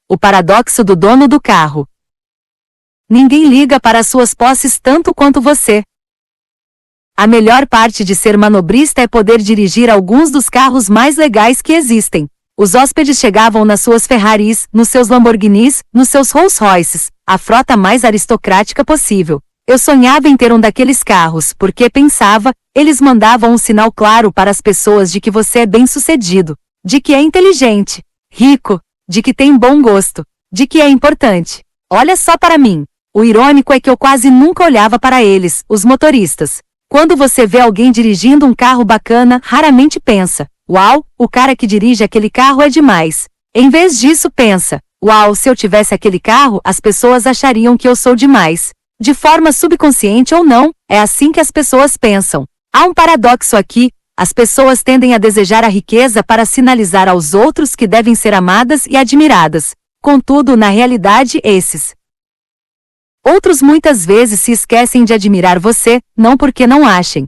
O paradoxo do dono do carro. Ninguém liga para as suas posses tanto quanto você. A melhor parte de ser manobrista é poder dirigir alguns dos carros mais legais que existem. Os hóspedes chegavam nas suas Ferraris, nos seus Lamborghinis, nos seus Rolls Royces, a frota mais aristocrática possível. Eu sonhava em ter um daqueles carros, porque pensava, eles mandavam um sinal claro para as pessoas de que você é bem-sucedido, de que é inteligente, rico, de que tem bom gosto, de que é importante. Olha só para mim. O irônico é que eu quase nunca olhava para eles, os motoristas. Quando você vê alguém dirigindo um carro bacana, raramente pensa, uau, o cara que dirige aquele carro é demais. Em vez disso pensa, uau, se eu tivesse aquele carro, as pessoas achariam que eu sou demais. De forma subconsciente ou não, é assim que as pessoas pensam. Há um paradoxo aqui, as pessoas tendem a desejar a riqueza para sinalizar aos outros que devem ser amadas e admiradas. Contudo, na realidade, outros muitas vezes se esquecem de admirar você, não porque não achem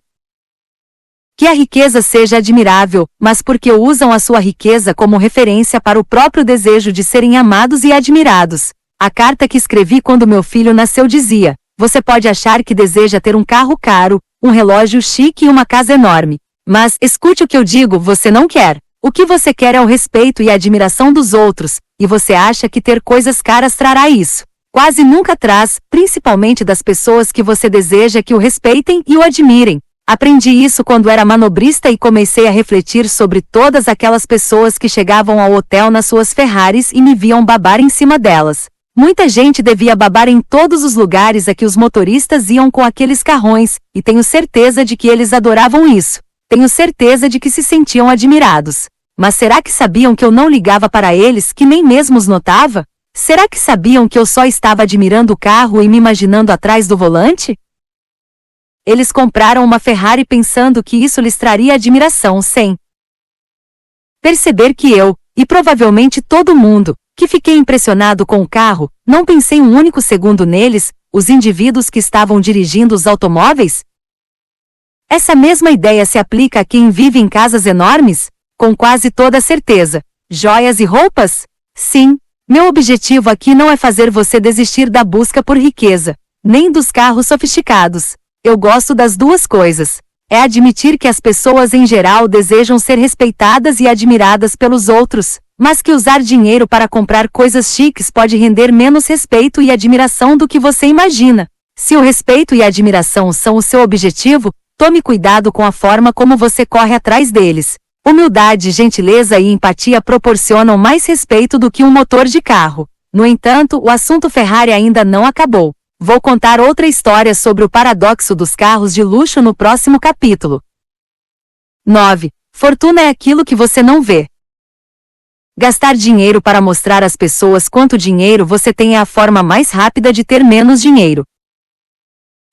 que a riqueza seja admirável, mas porque usam a sua riqueza como referência para o próprio desejo de serem amados e admirados. A carta que escrevi quando meu filho nasceu dizia: você pode achar que deseja ter um carro caro, um relógio chique e uma casa enorme. Mas, escute o que eu digo, você não quer. O que você quer é o respeito e a admiração dos outros, e você acha que ter coisas caras trará isso. Quase nunca traz, principalmente das pessoas que você deseja que o respeitem e o admirem. Aprendi isso quando era manobrista e comecei a refletir sobre todas aquelas pessoas que chegavam ao hotel nas suas Ferraris e me viam babar em cima delas. Muita gente devia babar em todos os lugares a que os motoristas iam com aqueles carrões, e tenho certeza de que eles adoravam isso. Tenho certeza de que se sentiam admirados. Mas será que sabiam que eu não ligava para eles, que nem mesmo os notava? Será que sabiam que eu só estava admirando o carro e me imaginando atrás do volante? Eles compraram uma Ferrari pensando que isso lhes traria admiração sem perceber que eu, e provavelmente todo mundo, que fiquei impressionado com o carro, não pensei um único segundo neles, os indivíduos que estavam dirigindo os automóveis? Essa mesma ideia se aplica a quem vive em casas enormes? Com quase toda certeza. Joias e roupas? Sim. Meu objetivo aqui não é fazer você desistir da busca por riqueza, nem dos carros sofisticados. Eu gosto das duas coisas. É admitir que as pessoas em geral desejam ser respeitadas e admiradas pelos outros, mas que usar dinheiro para comprar coisas chiques pode render menos respeito e admiração do que você imagina. Se o respeito e a admiração são o seu objetivo, tome cuidado com a forma como você corre atrás deles. Humildade, gentileza e empatia proporcionam mais respeito do que um motor de carro. No entanto, o assunto Ferrari ainda não acabou. Vou contar outra história sobre o paradoxo dos carros de luxo no próximo capítulo. 9. Fortuna é aquilo que você não vê. Gastar dinheiro para mostrar às pessoas quanto dinheiro você tem é a forma mais rápida de ter menos dinheiro.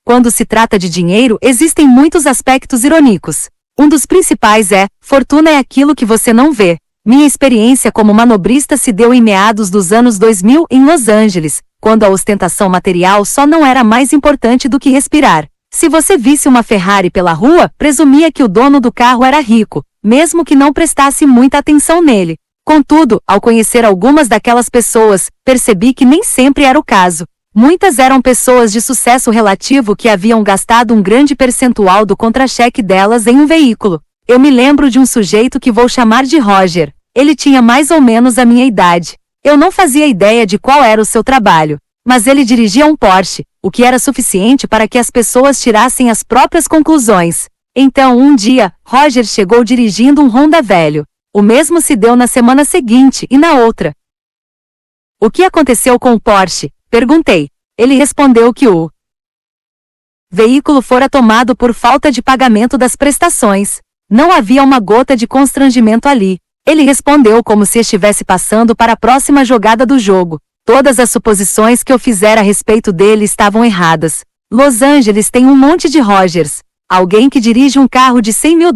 Quando se trata de dinheiro, existem muitos aspectos irônicos. Um dos principais é, fortuna é aquilo que você não vê. Minha experiência como manobrista se deu em meados dos anos 2000 em Los Angeles, quando a ostentação material só não era mais importante do que respirar. Se você visse uma Ferrari pela rua, presumia que o dono do carro era rico, mesmo que não prestasse muita atenção nele. Contudo, ao conhecer algumas daquelas pessoas, percebi que nem sempre era o caso. Muitas eram pessoas de sucesso relativo que haviam gastado um grande percentual do contra-cheque delas em um veículo. Eu me lembro de um sujeito que vou chamar de Roger. Ele tinha mais ou menos a minha idade. Eu não fazia ideia de qual era o seu trabalho, mas ele dirigia um Porsche, o que era suficiente para que as pessoas tirassem as próprias conclusões. Então, um dia, Roger chegou dirigindo um Honda velho. O mesmo se deu na semana seguinte e na outra. O que aconteceu com o Porsche? Perguntei. Ele respondeu que o veículo fora tomado por falta de pagamento das prestações. Não havia uma gota de constrangimento ali. Ele respondeu como se estivesse passando para a próxima jogada do jogo. Todas as suposições que eu fizera a respeito dele estavam erradas. Los Angeles tem um monte de Rogers. Alguém que dirige um carro de $100 mil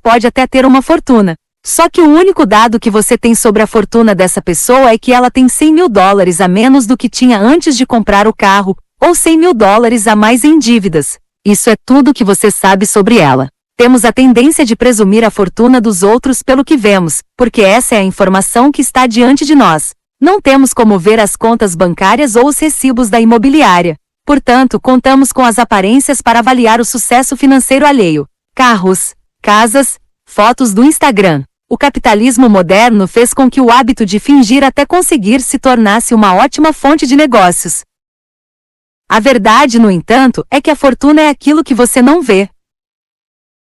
pode até ter uma fortuna. Só que o único dado que você tem sobre a fortuna dessa pessoa é que ela tem $100 mil a menos do que tinha antes de comprar o carro, ou $100 mil a mais em dívidas. Isso é tudo que você sabe sobre ela. Temos a tendência de presumir a fortuna dos outros pelo que vemos, porque essa é a informação que está diante de nós. Não temos como ver as contas bancárias ou os recibos da imobiliária. Portanto, contamos com as aparências para avaliar o sucesso financeiro alheio. Carros, casas, fotos do Instagram. O capitalismo moderno fez com que o hábito de fingir até conseguir se tornasse uma ótima fonte de negócios. A verdade, no entanto, é que a fortuna é aquilo que você não vê.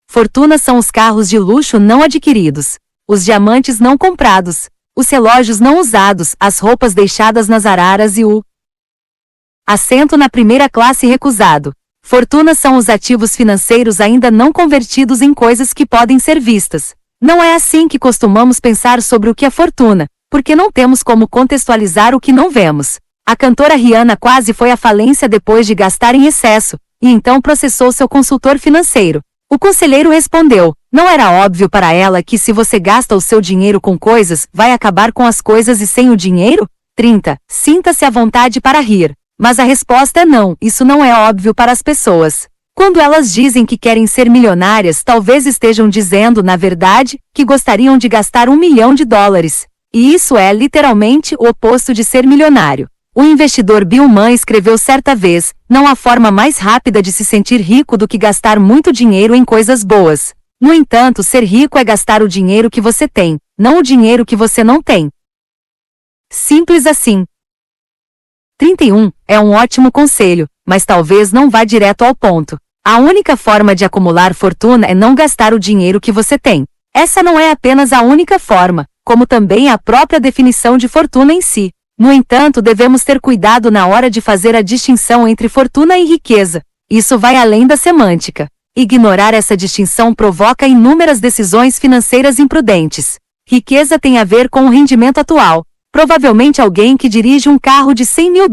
Fortuna são os carros de luxo não adquiridos, os diamantes não comprados, os relógios não usados, as roupas deixadas nas araras e o assento na primeira classe recusado. Fortuna são os ativos financeiros ainda não convertidos em coisas que podem ser vistas. Não é assim que costumamos pensar sobre o que é fortuna, porque não temos como contextualizar o que não vemos. A cantora Rihanna quase foi à falência depois de gastar em excesso, e então processou seu consultor financeiro. O conselheiro respondeu: não era óbvio para ela que se você gasta o seu dinheiro com coisas, vai acabar com as coisas e sem o dinheiro? 30. Sinta-se à vontade para rir. Mas a resposta é não, isso não é óbvio para as pessoas. Quando elas dizem que querem ser milionárias, talvez estejam dizendo, na verdade, que gostariam de gastar $1 milhão. E isso é literalmente o oposto de ser milionário. O investidor Bill Mann escreveu certa vez: não há forma mais rápida de se sentir rico do que gastar muito dinheiro em coisas boas. No entanto, ser rico é gastar o dinheiro que você tem, não o dinheiro que você não tem. Simples assim. 31. É um ótimo conselho, mas talvez não vá direto ao ponto. A única forma de acumular fortuna é não gastar o dinheiro que você tem. Essa não é apenas a única forma, como também a própria definição de fortuna em si. No entanto, devemos ter cuidado na hora de fazer a distinção entre fortuna e riqueza. Isso vai além da semântica. Ignorar essa distinção provoca inúmeras decisões financeiras imprudentes. Riqueza tem a ver com o rendimento atual. Provavelmente alguém que dirige um carro de $100 mil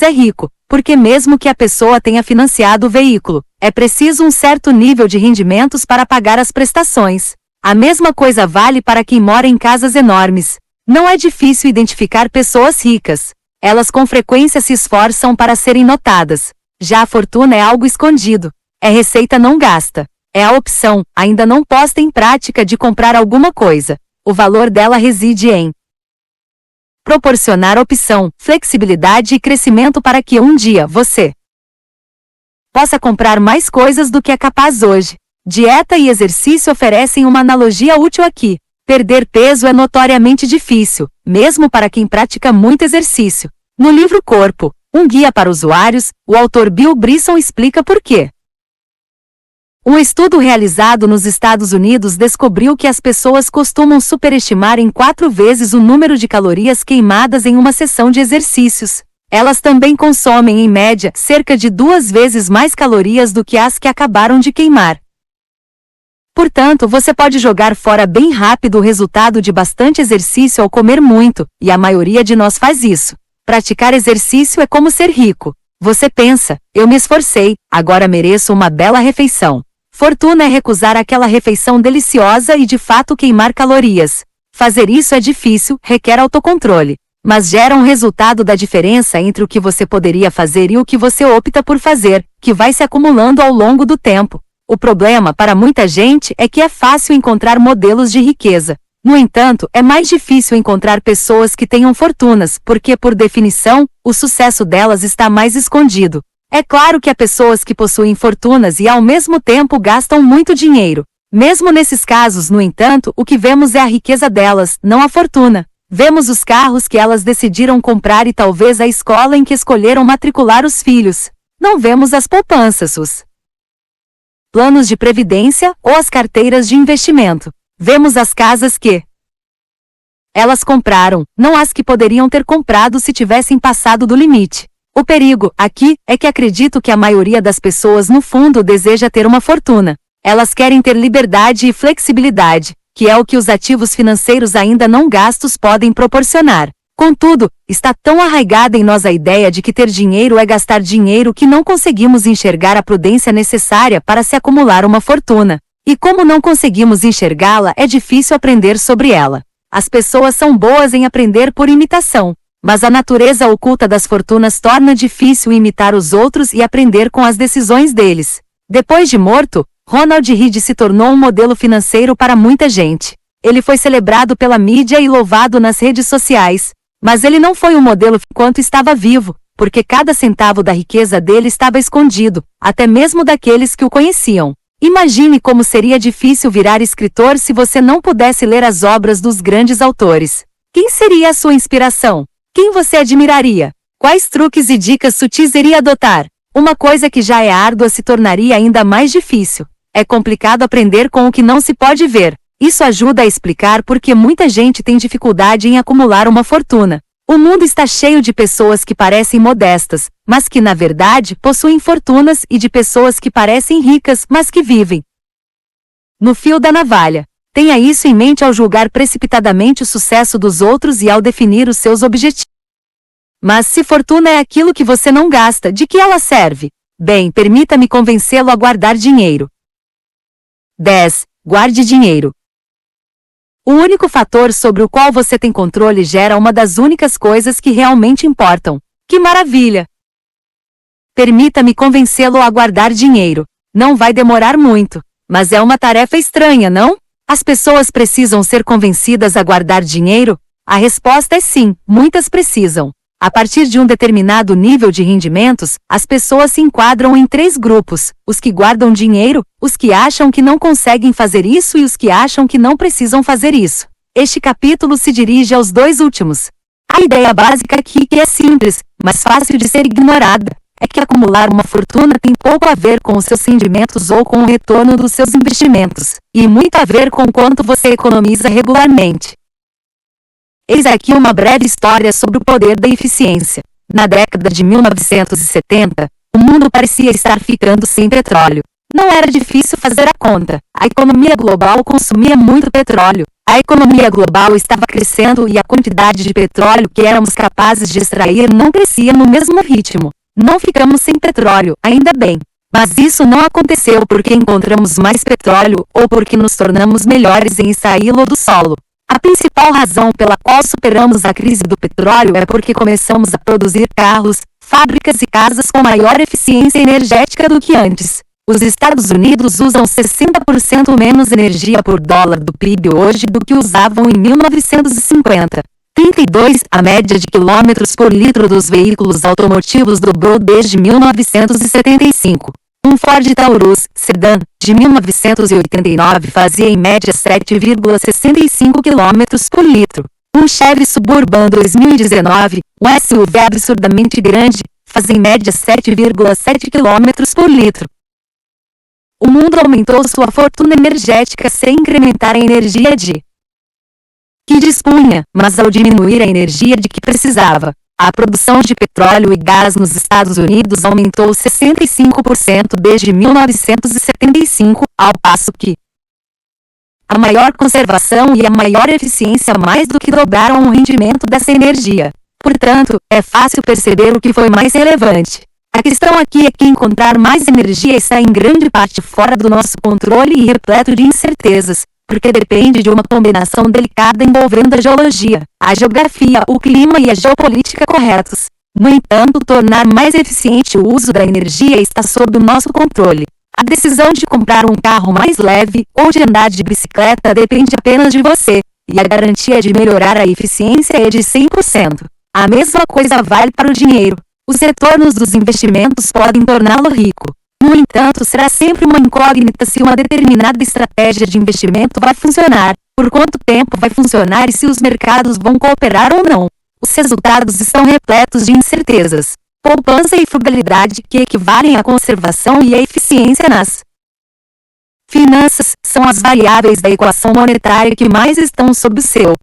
é rico, porque mesmo que a pessoa tenha financiado o veículo, é preciso um certo nível de rendimentos para pagar as prestações. A mesma coisa vale para quem mora em casas enormes. Não é difícil identificar pessoas ricas. Elas com frequência se esforçam para serem notadas. Já a fortuna é algo escondido. É receita não gasta. É a opção, ainda não posta em prática, de comprar alguma coisa. O valor dela reside em proporcionar opção, flexibilidade e crescimento para que um dia você possa comprar mais coisas do que é capaz hoje. Dieta e exercício oferecem uma analogia útil aqui. Perder peso é notoriamente difícil, mesmo para quem pratica muito exercício. No livro Corpo, um guia para usuários, o autor Bill Bryson explica por quê. Um estudo realizado nos Estados Unidos descobriu que as pessoas costumam superestimar em 4 vezes o número de calorias queimadas em uma sessão de exercícios. Elas também consomem, em média, cerca de 2 vezes mais calorias do que as que acabaram de queimar. Portanto, você pode jogar fora bem rápido o resultado de bastante exercício ao comer muito, e a maioria de nós faz isso. Praticar exercício é como ser rico. Você pensa: eu me esforcei, agora mereço uma bela refeição. Fortuna é recusar aquela refeição deliciosa e de fato queimar calorias. Fazer isso é difícil, requer autocontrole, mas gera um resultado da diferença entre o que você poderia fazer e o que você opta por fazer, que vai se acumulando ao longo do tempo. O problema para muita gente é que é fácil encontrar modelos de riqueza. No entanto, é mais difícil encontrar pessoas que tenham fortunas, porque, por definição, o sucesso delas está mais escondido. É claro que há pessoas que possuem fortunas e ao mesmo tempo gastam muito dinheiro. Mesmo nesses casos, no entanto, o que vemos é a riqueza delas, não a fortuna. Vemos os carros que elas decidiram comprar e talvez a escola em que escolheram matricular os filhos. Não vemos as poupanças, os planos de previdência ou as carteiras de investimento. Vemos as casas que elas compraram, não as que poderiam ter comprado se tivessem passado do limite. O perigo, aqui, é que acredito que a maioria das pessoas no fundo deseja ter uma fortuna. Elas querem ter liberdade e flexibilidade, que é o que os ativos financeiros ainda não gastos podem proporcionar. Contudo, está tão arraigada em nós a ideia de que ter dinheiro é gastar dinheiro que não conseguimos enxergar a prudência necessária para se acumular uma fortuna. E como não conseguimos enxergá-la, é difícil aprender sobre ela. As pessoas são boas em aprender por imitação. Mas a natureza oculta das fortunas torna difícil imitar os outros e aprender com as decisões deles. Depois de morto, Ronald Read se tornou um modelo financeiro para muita gente. Ele foi celebrado pela mídia e louvado nas redes sociais. Mas ele não foi um modelo enquanto estava vivo, porque cada centavo da riqueza dele estava escondido, até mesmo daqueles que o conheciam. Imagine como seria difícil virar escritor se você não pudesse ler as obras dos grandes autores. Quem seria a sua inspiração? Quem você admiraria? Quais truques e dicas sutis iria adotar? Uma coisa que já é árdua se tornaria ainda mais difícil. É complicado aprender com o que não se pode ver. Isso ajuda a explicar por que muita gente tem dificuldade em acumular uma fortuna. O mundo está cheio de pessoas que parecem modestas, mas que na verdade possuem fortunas, e de pessoas que parecem ricas, mas que vivem no fio da navalha. Tenha isso em mente ao julgar precipitadamente o sucesso dos outros e ao definir os seus objetivos. Mas se fortuna é aquilo que você não gasta, de que ela serve? Bem, permita-me convencê-lo a guardar dinheiro. 10. Guarde dinheiro. O único fator sobre o qual você tem controle gera uma das únicas coisas que realmente importam. Que maravilha! Permita-me convencê-lo a guardar dinheiro. Não vai demorar muito, mas é uma tarefa estranha, não? As pessoas precisam ser convencidas a guardar dinheiro? A resposta é sim, muitas precisam. A partir de um determinado nível de rendimentos, as pessoas se enquadram em 3 grupos: os que guardam dinheiro, os que acham que não conseguem fazer isso e os que acham que não precisam fazer isso. Este capítulo se dirige aos 2 últimos. A ideia básica aqui, que é simples, mas fácil de ser ignorada, é que acumular uma fortuna tem pouco a ver com os seus rendimentos ou com o retorno dos seus investimentos, e muito a ver com quanto você economiza regularmente. Eis aqui uma breve história sobre o poder da eficiência. Na década de 1970, o mundo parecia estar ficando sem petróleo. Não era difícil fazer a conta. A economia global consumia muito petróleo. A economia global estava crescendo e a quantidade de petróleo que éramos capazes de extrair não crescia no mesmo ritmo. Não ficamos sem petróleo, ainda bem. Mas isso não aconteceu porque encontramos mais petróleo ou porque nos tornamos melhores em extraí-lo do solo. A principal razão pela qual superamos a crise do petróleo é porque começamos a produzir carros, fábricas e casas com maior eficiência energética do que antes. Os Estados Unidos usam 60% menos energia por dólar do PIB hoje do que usavam em 1950. 32. A média de quilômetros por litro dos veículos automotivos dobrou desde 1975. Um Ford Taurus sedã de 1989 fazia em média 7,65 km por litro. Um Chevy Suburban 2019, um SUV absurdamente grande, faz em média 7,7 km por litro. O mundo aumentou sua fortuna energética sem incrementar a energia de que dispunha, mas ao diminuir a energia de que precisava. A produção de petróleo e gás nos Estados Unidos aumentou 65% desde 1975, ao passo que a maior conservação e a maior eficiência mais do que dobraram o rendimento dessa energia. Portanto, é fácil perceber o que foi mais relevante. A questão aqui é que encontrar mais energia está em grande parte fora do nosso controle e repleto de incertezas, porque depende de uma combinação delicada envolvendo a geologia, a geografia, o clima e a geopolítica corretos. No entanto, tornar mais eficiente o uso da energia está sob o nosso controle. A decisão de comprar um carro mais leve ou de andar de bicicleta depende apenas de você, e a garantia de melhorar a eficiência é de 100%. A mesma coisa vale para o dinheiro. Os retornos dos investimentos podem torná-lo rico. No entanto, será sempre uma incógnita se uma determinada estratégia de investimento vai funcionar, por quanto tempo vai funcionar e se os mercados vão cooperar ou não. Os resultados estão repletos de incertezas. Poupança e frugalidade, que equivalem à conservação e à eficiência nas finanças, são as variáveis da equação monetária que mais estão sob o seu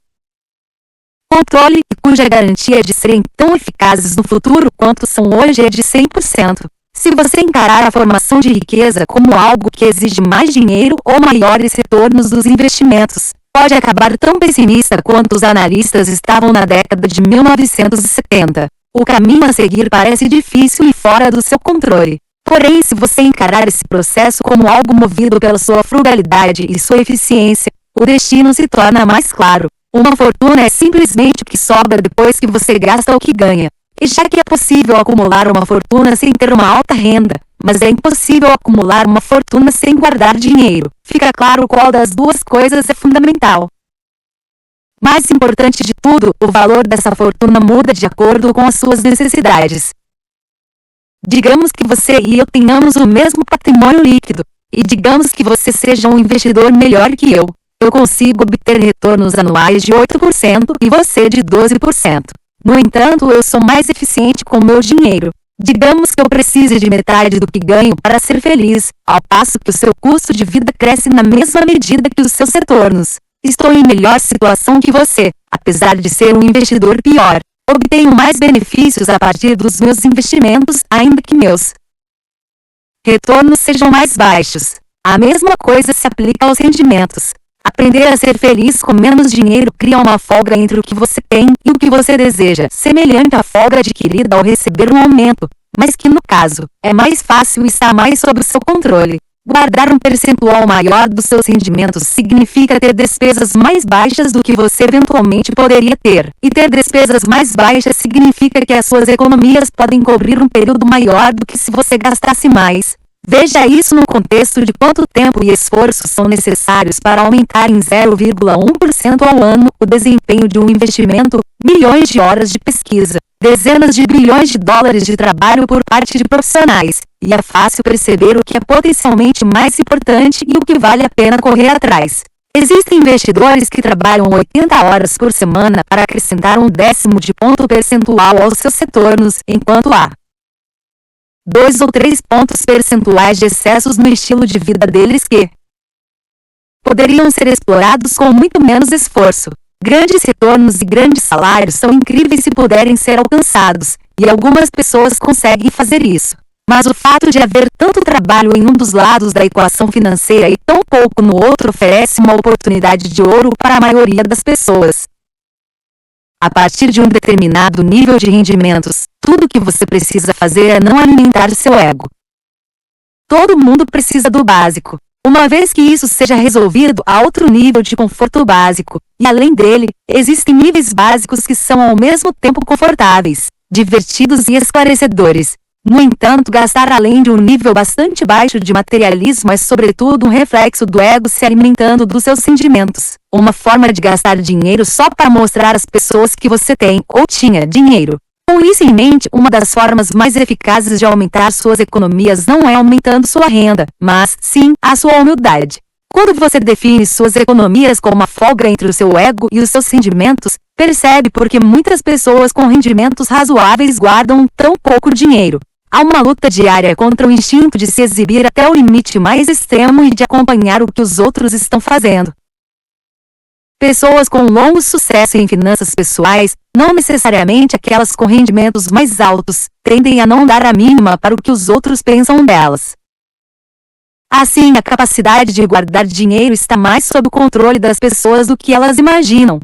controle e cuja garantia de serem tão eficazes no futuro quanto são hoje é de 100%. Se você encarar a formação de riqueza como algo que exige mais dinheiro ou maiores retornos dos investimentos, pode acabar tão pessimista quanto os analistas estavam na década de 1970. O caminho a seguir parece difícil e fora do seu controle. Porém, se você encarar esse processo como algo movido pela sua frugalidade e sua eficiência, o destino se torna mais claro. Uma fortuna é simplesmente o que sobra depois que você gasta o que ganha. E já que é possível acumular uma fortuna sem ter uma alta renda, mas é impossível acumular uma fortuna sem guardar dinheiro, fica claro qual das duas coisas é fundamental. Mais importante de tudo, o valor dessa fortuna muda de acordo com as suas necessidades. Digamos que você e eu tenhamos o mesmo patrimônio líquido, e digamos que você seja um investidor melhor que eu. Eu consigo obter retornos anuais de 8% e você de 12%. No entanto, eu sou mais eficiente com o meu dinheiro. Digamos que eu precise de metade do que ganho para ser feliz, ao passo que o seu custo de vida cresce na mesma medida que os seus retornos. Estou em melhor situação que você, apesar de ser um investidor pior. Obtenho mais benefícios a partir dos meus investimentos, ainda que meus retornos sejam mais baixos. A mesma coisa se aplica aos rendimentos. Aprender a ser feliz com menos dinheiro cria uma folga entre o que você tem e o que você deseja, semelhante à folga adquirida ao receber um aumento, mas que no caso, é mais fácil e está mais sob o seu controle. Guardar um percentual maior dos seus rendimentos significa ter despesas mais baixas do que você eventualmente poderia ter, e ter despesas mais baixas significa que as suas economias podem cobrir um período maior do que se você gastasse mais. Veja isso no contexto de quanto tempo e esforço são necessários para aumentar em 0,1% ao ano o desempenho de um investimento, milhões de horas de pesquisa, dezenas de bilhões de dólares de trabalho por parte de profissionais, e é fácil perceber o que é potencialmente mais importante e o que vale a pena correr atrás. Existem investidores que trabalham 80 horas por semana para acrescentar 1/10 de ponto percentual aos seus retornos, enquanto há 2 ou 3 pontos percentuais de excessos no estilo de vida deles que poderiam ser explorados com muito menos esforço. Grandes retornos e grandes salários são incríveis se puderem ser alcançados, e algumas pessoas conseguem fazer isso. Mas o fato de haver tanto trabalho em um dos lados da equação financeira e tão pouco no outro oferece uma oportunidade de ouro para a maioria das pessoas. A partir de um determinado nível de rendimentos, tudo o que você precisa fazer é não alimentar seu ego. Todo mundo precisa do básico. Uma vez que isso seja resolvido, há outro nível de conforto básico, e além dele, existem níveis básicos que são ao mesmo tempo confortáveis, divertidos e esclarecedores. No entanto, gastar além de um nível bastante baixo de materialismo é sobretudo um reflexo do ego se alimentando dos seus sentimentos. Uma forma de gastar dinheiro só para mostrar às pessoas que você tem ou tinha dinheiro. Com isso em mente, uma das formas mais eficazes de aumentar suas economias não é aumentando sua renda, mas, sim, a sua humildade. Quando você define suas economias como uma folga entre o seu ego e os seus rendimentos, percebe por que muitas pessoas com rendimentos razoáveis guardam tão pouco dinheiro. Há uma luta diária contra o instinto de se exibir até o limite mais extremo e de acompanhar o que os outros estão fazendo. Pessoas com longo sucesso em finanças pessoais, não necessariamente aquelas com rendimentos mais altos, tendem a não dar a mínima para o que os outros pensam delas. Assim, a capacidade de guardar dinheiro está mais sob o controle das pessoas do que elas imaginam.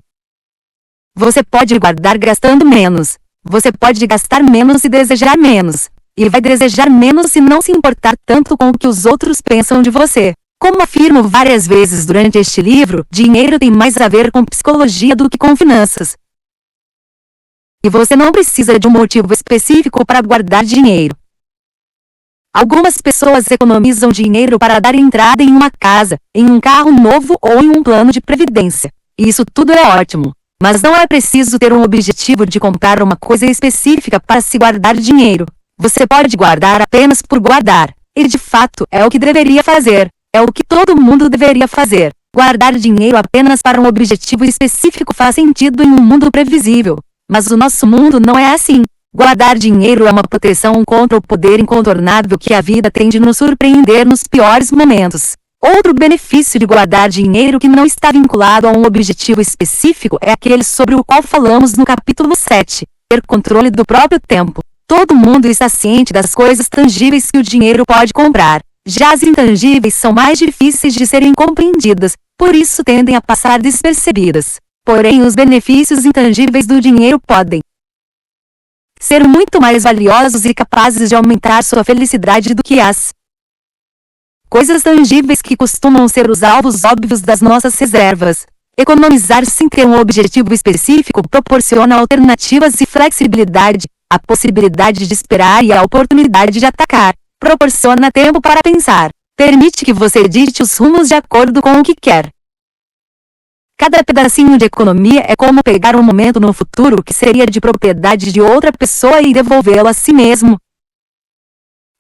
Você pode guardar gastando menos. Você pode gastar menos e desejar menos. E vai desejar menos se não se importar tanto com o que os outros pensam de você. Como afirmo várias vezes durante este livro, dinheiro tem mais a ver com psicologia do que com finanças. E você não precisa de um motivo específico para guardar dinheiro. Algumas pessoas economizam dinheiro para dar entrada em uma casa, em um carro novo ou em um plano de previdência. Isso tudo é ótimo. Mas não é preciso ter um objetivo de comprar uma coisa específica para se guardar dinheiro. Você pode guardar apenas por guardar. E de fato, é o que deveria fazer. É o que todo mundo deveria fazer. Guardar dinheiro apenas para um objetivo específico faz sentido em um mundo previsível. Mas o nosso mundo não é assim. Guardar dinheiro é uma proteção contra o poder incontornável que a vida tem de nos surpreender nos piores momentos. Outro benefício de guardar dinheiro que não está vinculado a um objetivo específico é aquele sobre o qual falamos no capítulo 7, ter controle do próprio tempo. Todo mundo está ciente das coisas tangíveis que o dinheiro pode comprar. Já as intangíveis são mais difíceis de serem compreendidas, por isso tendem a passar despercebidas. Porém, os benefícios intangíveis do dinheiro podem ser muito mais valiosos e capazes de aumentar sua felicidade do que as coisas tangíveis que costumam ser os alvos óbvios das nossas reservas. Economizar sem ter um objetivo específico proporciona alternativas e flexibilidade, a possibilidade de esperar e a oportunidade de atacar. Proporciona tempo para pensar. Permite que você dite os rumos de acordo com o que quer. Cada pedacinho de economia é como pegar um momento no futuro que seria de propriedade de outra pessoa e devolvê-lo a si mesmo.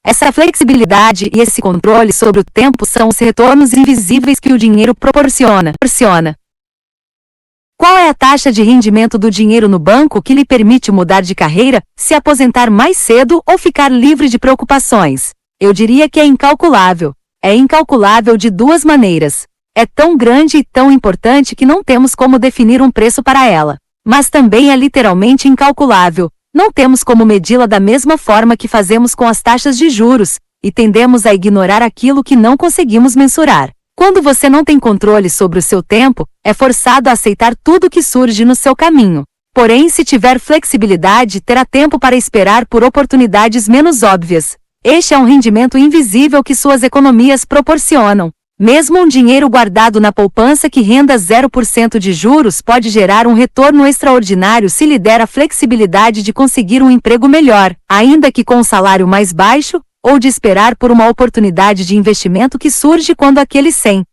Essa flexibilidade e esse controle sobre o tempo são os retornos invisíveis que o dinheiro proporciona. Qual é a taxa de rendimento do dinheiro no banco que lhe permite mudar de carreira, se aposentar mais cedo ou ficar livre de preocupações? Eu diria que é incalculável. É incalculável de duas maneiras. É tão grande e tão importante que não temos como definir um preço para ela. Mas também é literalmente incalculável. Não temos como medi-la da mesma forma que fazemos com as taxas de juros, e tendemos a ignorar aquilo que não conseguimos mensurar. Quando você não tem controle sobre o seu tempo, é forçado a aceitar tudo que surge no seu caminho. Porém, se tiver flexibilidade, terá tempo para esperar por oportunidades menos óbvias. Este é um rendimento invisível que suas economias proporcionam. Mesmo um dinheiro guardado na poupança que renda 0% de juros pode gerar um retorno extraordinário se lhe der a flexibilidade de conseguir um emprego melhor, ainda que com um salário mais baixo, ou de esperar por uma oportunidade de investimento que surge quando aqueles sem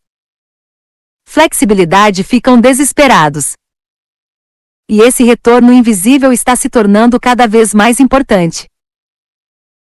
flexibilidade ficam desesperados. E esse retorno invisível está se tornando cada vez mais importante.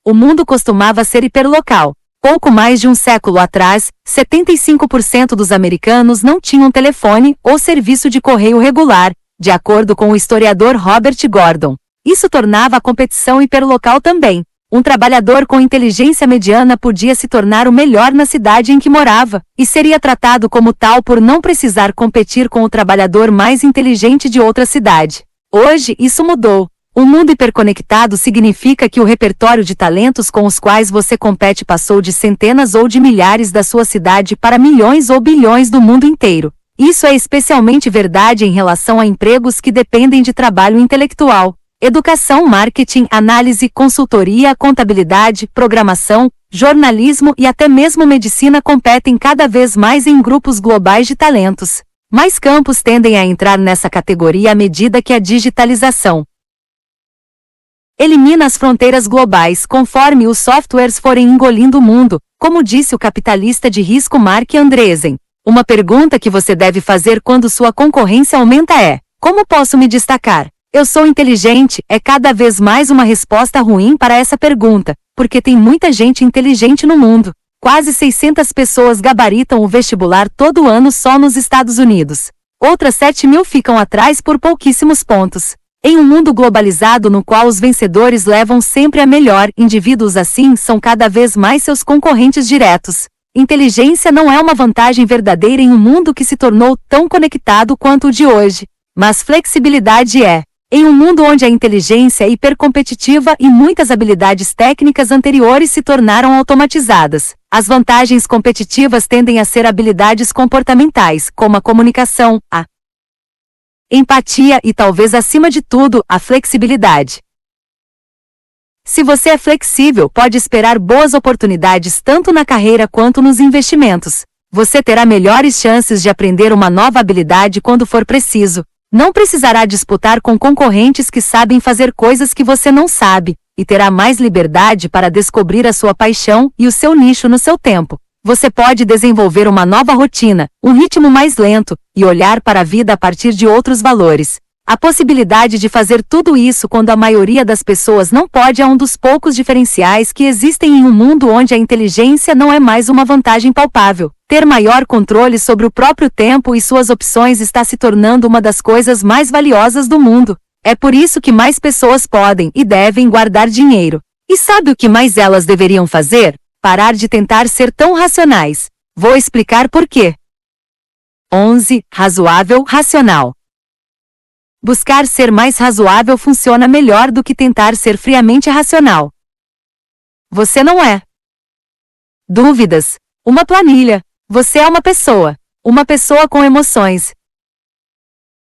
O mundo costumava ser hiperlocal. Pouco mais de um século atrás, 75% dos americanos não tinham telefone ou serviço de correio regular, de acordo com o historiador Robert Gordon. Isso tornava a competição hiperlocal também. Um trabalhador com inteligência mediana podia se tornar o melhor na cidade em que morava, e seria tratado como tal por não precisar competir com o trabalhador mais inteligente de outra cidade. Hoje, isso mudou. Um mundo hiperconectado significa que o repertório de talentos com os quais você compete passou de centenas ou de milhares da sua cidade para milhões ou bilhões do mundo inteiro. Isso é especialmente verdade em relação a empregos que dependem de trabalho intelectual. Educação, marketing, análise, consultoria, contabilidade, programação, jornalismo e até mesmo medicina competem cada vez mais em grupos globais de talentos. Mais campos tendem a entrar nessa categoria à medida que a digitalização elimina as fronteiras globais conforme os softwares forem engolindo o mundo, como disse o capitalista de risco Mark Andreessen. Uma pergunta que você deve fazer quando sua concorrência aumenta é: como posso me destacar? Eu sou inteligente é cada vez mais uma resposta ruim para essa pergunta, porque tem muita gente inteligente no mundo. Quase 600 pessoas gabaritam o vestibular todo ano só nos Estados Unidos. Outras 7.000 ficam atrás por pouquíssimos pontos. Em um mundo globalizado no qual os vencedores levam sempre a melhor, indivíduos assim são cada vez mais seus concorrentes diretos. Inteligência não é uma vantagem verdadeira em um mundo que se tornou tão conectado quanto o de hoje, mas flexibilidade é. Em um mundo onde a inteligência é hipercompetitiva e muitas habilidades técnicas anteriores se tornaram automatizadas, as vantagens competitivas tendem a ser habilidades comportamentais, como a comunicação, a empatia e talvez acima de tudo, a flexibilidade. Se você é flexível, pode esperar boas oportunidades tanto na carreira quanto nos investimentos. Você terá melhores chances de aprender uma nova habilidade quando for preciso. Não precisará disputar com concorrentes que sabem fazer coisas que você não sabe, e terá mais liberdade para descobrir a sua paixão e o seu nicho no seu tempo. Você pode desenvolver uma nova rotina, um ritmo mais lento, e olhar para a vida a partir de outros valores. A possibilidade de fazer tudo isso quando a maioria das pessoas não pode é um dos poucos diferenciais que existem em um mundo onde a inteligência não é mais uma vantagem palpável. Ter maior controle sobre o próprio tempo e suas opções está se tornando uma das coisas mais valiosas do mundo. É por isso que mais pessoas podem e devem guardar dinheiro. E sabe o que mais elas deveriam fazer? Parar de tentar ser tão racionais. Vou explicar por quê. 11. Razoável, racional. Buscar ser mais razoável funciona melhor do que tentar ser friamente racional. Você não é. Dúvidas. Uma planilha. Você é uma pessoa. Uma pessoa com emoções.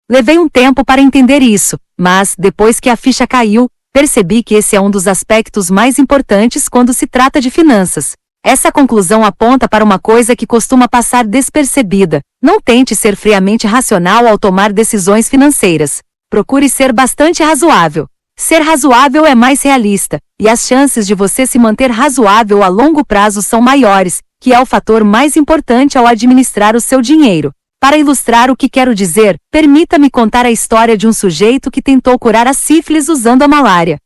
Levei um tempo para entender isso, mas, depois que a ficha caiu, percebi que esse é um dos aspectos mais importantes quando se trata de finanças. Essa conclusão aponta para uma coisa que costuma passar despercebida. Não tente ser friamente racional ao tomar decisões financeiras. Procure ser bastante razoável. Ser razoável é mais realista, e as chances de você se manter razoável a longo prazo são maiores, que é o fator mais importante ao administrar o seu dinheiro. Para ilustrar o que quero dizer, permita-me contar a história de um sujeito que tentou curar a sífilis usando a malária.